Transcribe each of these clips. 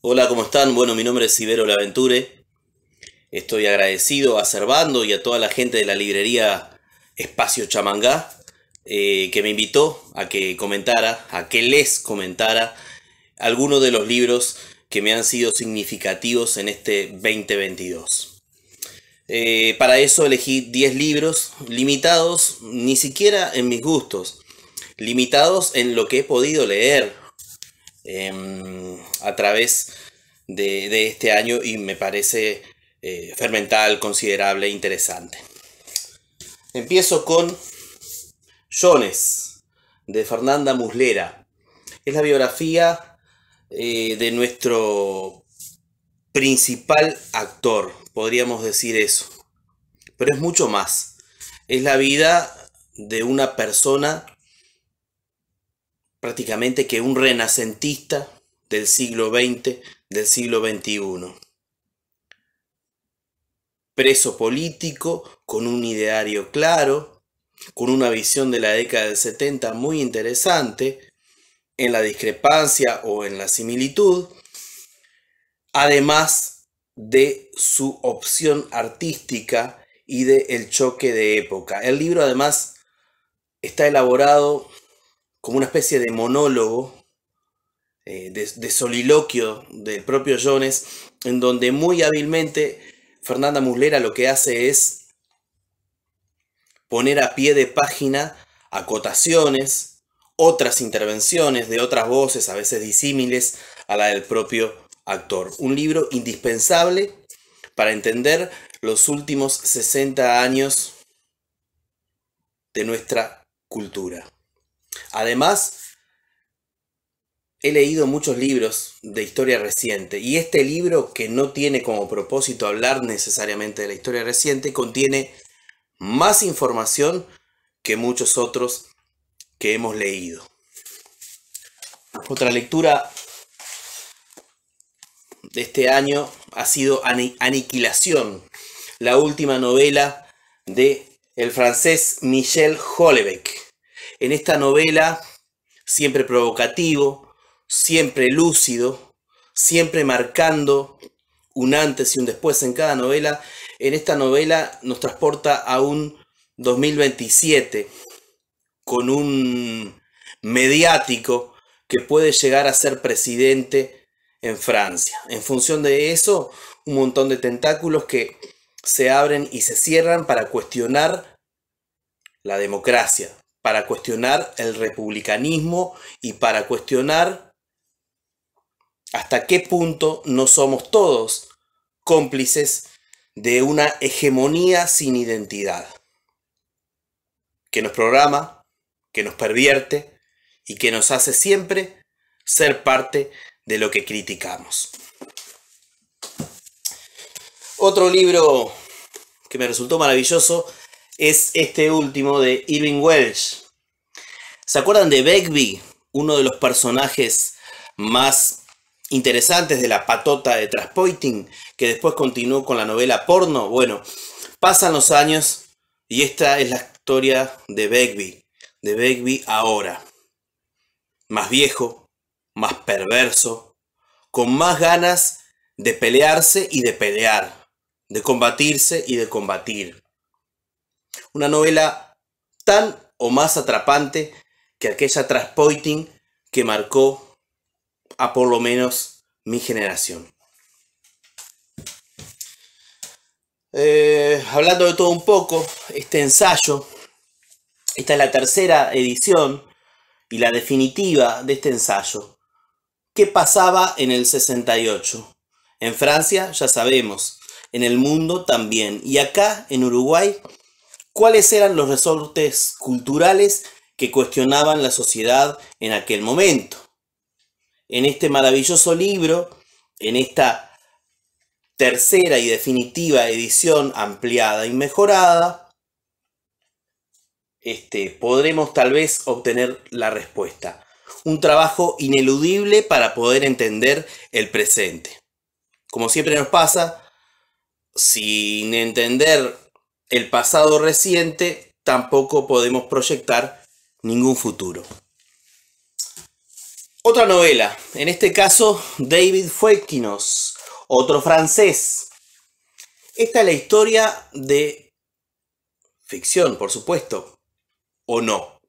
Hola, ¿cómo están? Bueno, mi nombre es Ibero Laventure. Estoy agradecido a Servando y a toda la gente de la librería Espacio Chamangá que me invitó a que comentara, a que les comentara algunos de los libros que me han sido significativos en este 2022. Para eso elegí 10 libros limitados, ni siquiera en mis gustos, limitados en lo que he podido leer a través de este año y me parece fermental, considerable e interesante. Empiezo con Jones, de Fernanda Muslera. Es la biografía de nuestro principal actor, podríamos decir eso. Pero es mucho más. Es la vida de una persona prácticamente que un renacentista del siglo XX, del siglo XXI. Preso político, con un ideario claro, con una visión de la década del 70 muy interesante, en la discrepancia o en la similitud, además de su opción artística y del choque de época. El libro además está elaborado como una especie de monólogo, de soliloquio del propio Jones, en donde muy hábilmente Fernanda Muslera lo que hace es poner a pie de página acotaciones, otras intervenciones de otras voces, a veces disímiles a la del propio actor. Un libro indispensable para entender los últimos 60 años de nuestra cultura. Además, he leído muchos libros de historia reciente y este libro, que no tiene como propósito hablar necesariamente de la historia reciente, contiene más información que muchos otros que hemos leído. Otra lectura de este año ha sido Aniquilación, la última novela de el francés Michel Houellebecq. En esta novela, siempre provocativo, siempre lúcido, siempre marcando un antes y un después en cada novela, en esta novela nos transporta a un 2027 con un mediático que puede llegar a ser presidente en Francia. En función de eso, un montón de tentáculos que se abren y se cierran para cuestionar la democracia, para cuestionar el republicanismo y para cuestionar hasta qué punto no somos todos cómplices de una hegemonía sin identidad, que nos programa, que nos pervierte y que nos hace siempre ser parte de lo que criticamos. Otro libro que me resultó maravilloso es este último de Irving Welsh. ¿Se acuerdan de Begbie? Uno de los personajes más interesantes de la patota de Traspoiting, que después continuó con la novela porno. Bueno, pasan los años y esta es la historia de Begbie ahora. Más viejo, más perverso, con más ganas de pelearse y de pelear, de combatirse y de combatir. Una novela tan o más atrapante que aquella Traspoiting que marcó a por lo menos mi generación. Hablando de todo un poco, este ensayo, esta es la tercera edición y la definitiva de este ensayo. ¿Qué pasaba en el 68? En Francia, ya sabemos, en el mundo también. Y acá, en Uruguay, ¿cuáles eran los resortes culturales que cuestionaban la sociedad en aquel momento? En este maravilloso libro, en esta tercera y definitiva edición ampliada y mejorada, podremos tal vez obtener la respuesta. Un trabajo ineludible para poder entender el presente. Como siempre nos pasa, sin entender el pasado reciente, tampoco podemos proyectar ningún futuro. Otra novela, en este caso David Fuenquinos, otro francés. Esta es la historia de ficción, por supuesto, o no.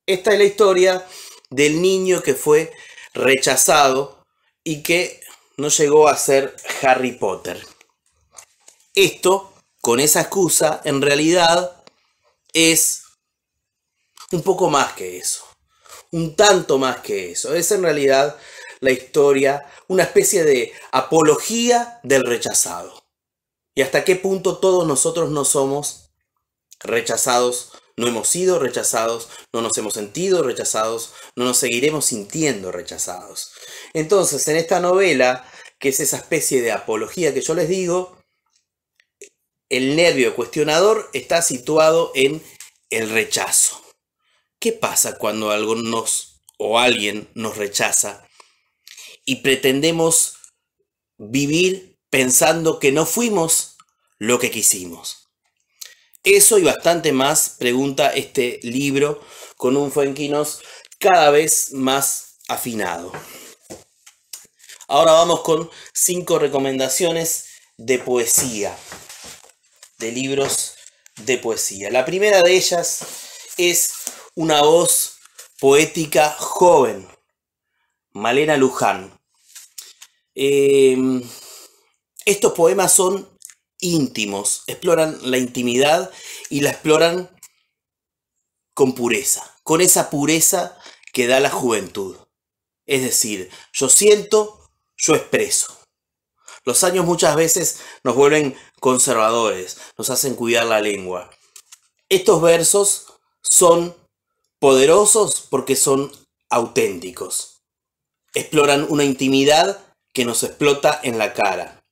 Esta es la historia del niño que fue rechazado y que no llegó a ser Harry Potter. Esto, con esa excusa, en realidad es un poco más que eso. Un tanto más que eso. Es en realidad la historia, una especie de apología del rechazado. Y hasta qué punto todos nosotros no somos rechazados, no hemos sido rechazados, no nos hemos sentido rechazados, no nos seguiremos sintiendo rechazados. Entonces, en esta novela, que es esa especie de apología que yo les digo, el nervio cuestionador está situado en el rechazo. ¿Qué pasa cuando algo o alguien nos rechaza y pretendemos vivir pensando que no fuimos lo que quisimos? Eso y bastante más pregunta este libro con un Fuenquinos cada vez más afinado. Ahora vamos con 5 recomendaciones de poesía, de libros de poesía. La primera de ellas es una voz poética joven, Malena Luján. Estos poemas son íntimos, exploran la intimidad y la exploran con pureza, con esa pureza que da la juventud. Es decir, yo siento, yo expreso. Los años muchas veces nos vuelven conservadores, nos hacen cuidar la lengua. Estos versos son poderosos porque son auténticos. Exploran una intimidad que nos explota en la cara.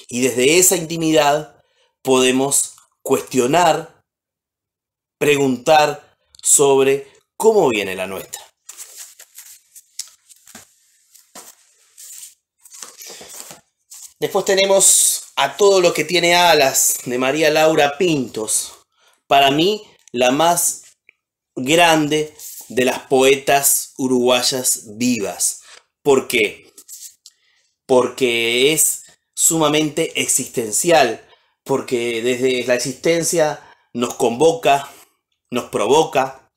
Y desde esa intimidad podemos cuestionar, preguntar sobre cómo viene la nuestra. Después tenemos A todo lo que tiene alas, de María Laura Pintos. Para mí, la más grande de las poetas uruguayas vivas. ¿Por qué? Porque es sumamente existencial, porque desde la existencia nos convoca, nos provoca,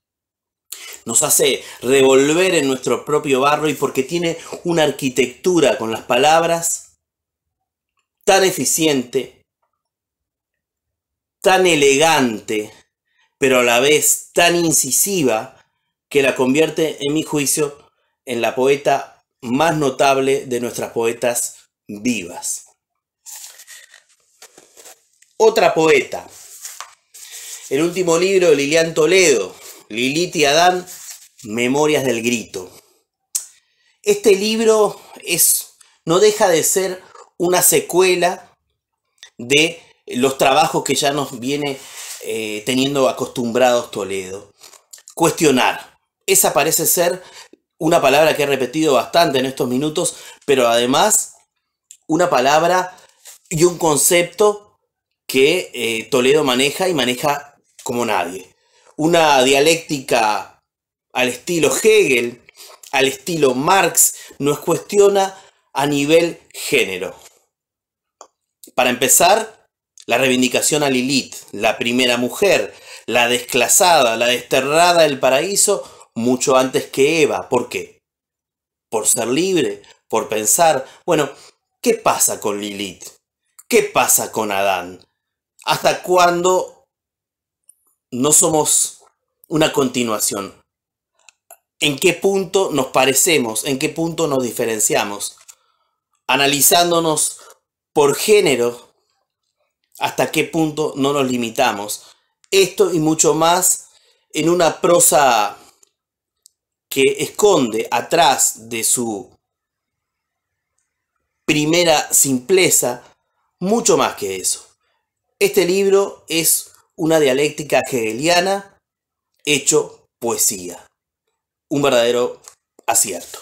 nos hace revolver en nuestro propio barro y porque tiene una arquitectura con las palabras tan eficiente, tan elegante, pero a la vez tan incisiva, que la convierte, en mi juicio, en la poeta más notable de nuestras poetas vivas. Otra poeta, el último libro de Lilian Toledo, Lilith y Adán, Memorias del Grito. Este libro no deja de ser una secuela de los trabajos que ya nos viene teniendo acostumbrados Toledo. Cuestionar. Esa parece ser una palabra que he repetido bastante en estos minutos, pero además una palabra y un concepto que Toledo maneja y maneja como nadie. Una dialéctica al estilo Hegel, al estilo Marx, nos cuestiona a nivel género. Para empezar, la reivindicación a Lilith, la primera mujer, la desclasada, la desterrada del paraíso, mucho antes que Eva. ¿Por qué? Por ser libre, por pensar. Bueno, ¿qué pasa con Lilith? ¿Qué pasa con Adán? ¿Hasta cuándo no somos una continuación? ¿En qué punto nos parecemos? ¿En qué punto nos diferenciamos? Analizándonos por género, ¿hasta qué punto no nos limitamos? Esto y mucho más en una prosa que esconde atrás de su primera simpleza mucho más que eso. Este libro es una dialéctica hegeliana hecho poesía. Un verdadero acierto.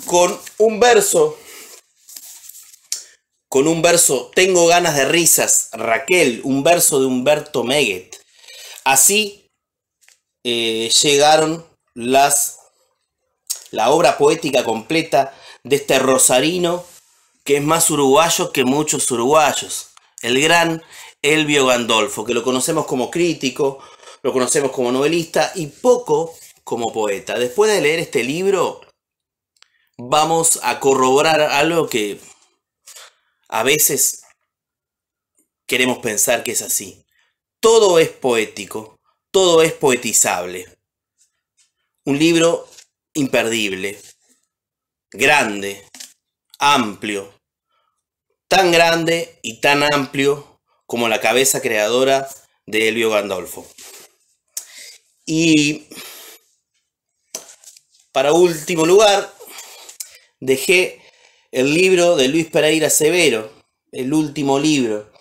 Con un verso, Tengo ganas de risas, Raquel, un verso de Humberto Meguet. Así llegaron la obra poética completa de este rosarino que es más uruguayo que muchos uruguayos, el gran Elbio Gandolfo, que lo conocemos como crítico, lo conocemos como novelista y poco como poeta. Después de leer este libro, vamos a corroborar algo que a veces queremos pensar que es así. Todo es poético, todo es poetizable. Un libro imperdible, grande, amplio, tan grande y tan amplio como la cabeza creadora de Elbio Gandolfo. Y para último lugar, dejé el libro de Luis Pereira Severo, el último libro.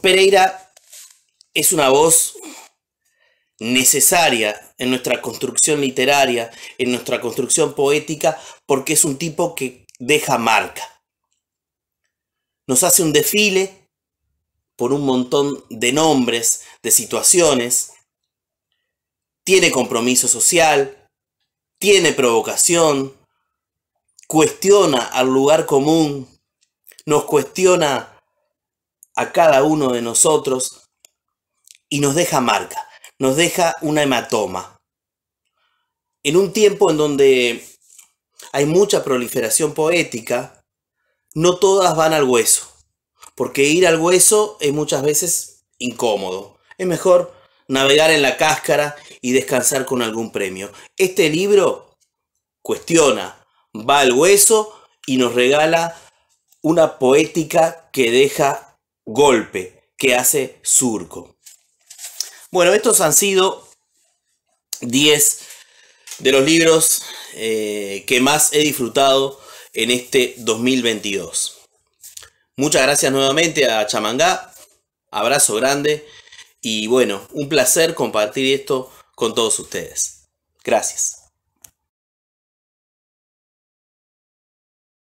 Pereira es una voz necesaria en nuestra construcción literaria, en nuestra construcción poética, porque es un tipo que deja marca. Nos hace un desfile por un montón de nombres, de situaciones. Tiene compromiso social, tiene provocación, cuestiona al lugar común, nos cuestiona a cada uno de nosotros y nos deja marca, nos deja una hematoma. En un tiempo en donde hay mucha proliferación poética, no todas van al hueso, porque ir al hueso es muchas veces incómodo. Es mejor navegar en la cáscara y descansar con algún premio. Este libro cuestiona, va al hueso y nos regala una poética que deja golpe, que hace surco. Bueno, estos han sido 10 de los libros que más he disfrutado en este 2022. Muchas gracias nuevamente a Chamangá, abrazo grande y bueno, un placer compartir esto con todos ustedes. Gracias.